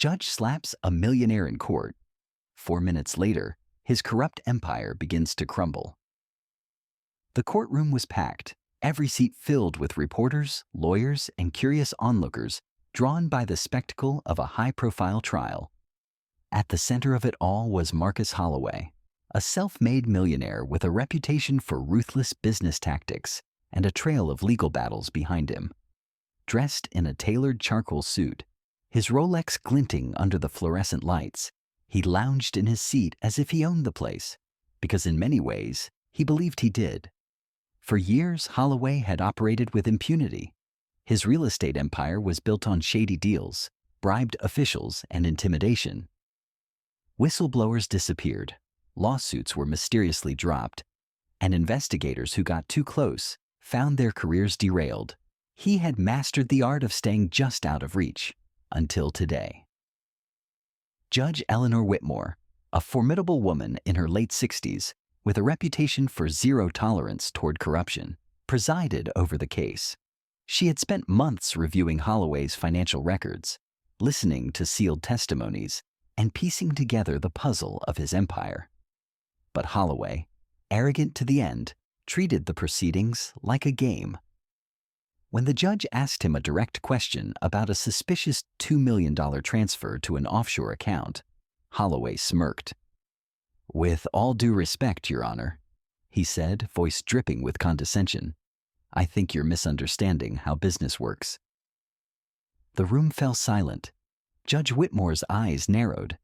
Judge slaps a millionaire in court. 4 minutes later, his corrupt empire begins to crumble. The courtroom was packed, every seat filled with reporters, lawyers, and curious onlookers drawn by the spectacle of a high-profile trial. At the center of it all was Marcus Holloway, a self-made millionaire with a reputation for ruthless business tactics and a trail of legal battles behind him. Dressed in a tailored charcoal suit, his Rolex glinting under the fluorescent lights, he lounged in his seat as if he owned the place, because in many ways, he believed he did. For years, Holloway had operated with impunity. His real estate empire was built on shady deals, bribed officials, and intimidation. Whistleblowers disappeared, lawsuits were mysteriously dropped, and investigators who got too close found their careers derailed. He had mastered the art of staying just out of reach, until today. Judge Eleanor Whitmore, a formidable woman in her late 60s with a reputation for zero tolerance toward corruption, presided over the case. She had spent months reviewing Holloway's financial records, listening to sealed testimonies, and piecing together the puzzle of his empire. But Holloway, arrogant to the end, treated the proceedings like a game. When the judge asked him a direct question about a suspicious $2 million transfer to an offshore account, Holloway smirked. "With all due respect, Your Honor," he said, voice dripping with condescension, "I think you're misunderstanding how business works." The room fell silent. Judge Whitmore's eyes narrowed.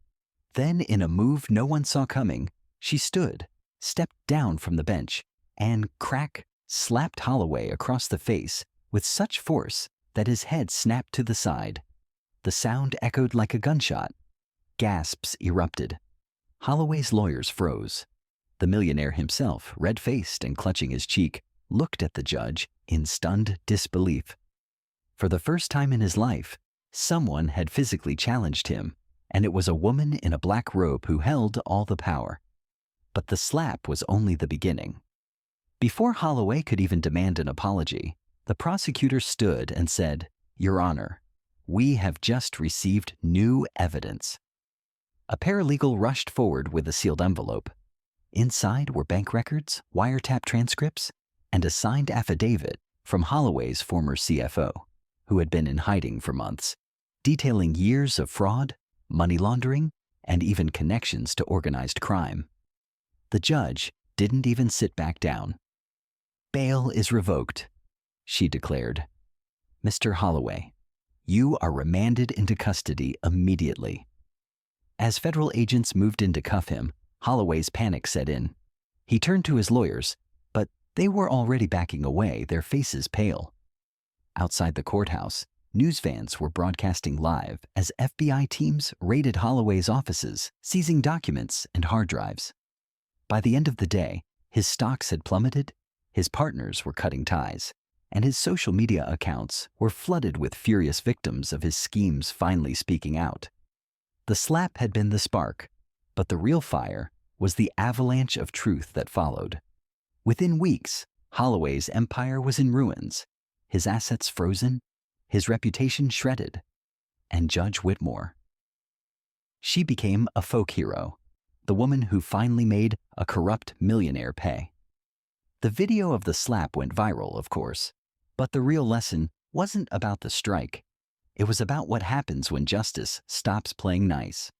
Then, in a move no one saw coming, she stood, stepped down from the bench, and, crack, slapped Holloway across the face with such force that his head snapped to the side. The sound echoed like a gunshot. Gasps erupted. Holloway's lawyers froze. The millionaire himself, red-faced and clutching his cheek, looked at the judge in stunned disbelief. For the first time in his life, someone had physically challenged him, and it was a woman in a black robe who held all the power. But the slap was only the beginning. Before Holloway could even demand an apology, the prosecutor stood and said, "Your Honor, we have just received new evidence." A paralegal rushed forward with a sealed envelope. Inside were bank records, wiretap transcripts, and a signed affidavit from Holloway's former CFO, who had been in hiding for months, detailing years of fraud, money laundering, and even connections to organized crime. The judge didn't even sit back down. "Bail is revoked," she declared. "Mr. Holloway, you are remanded into custody immediately." As federal agents moved in to cuff him, Holloway's panic set in. He turned to his lawyers, but they were already backing away, their faces pale. Outside the courthouse, news vans were broadcasting live as FBI teams raided Holloway's offices, seizing documents and hard drives. By the end of the day, his stocks had plummeted, his partners were cutting ties, and his social media accounts were flooded with furious victims of his schemes finally speaking out. The slap had been the spark, but the real fire was the avalanche of truth that followed. Within weeks, Holloway's empire was in ruins, his assets frozen, his reputation shredded, and Judge Whitmore. She became a folk hero, the woman who finally made a corrupt millionaire pay. The video of the slap went viral, of course, but the real lesson wasn't about the strike. It was about what happens when justice stops playing nice.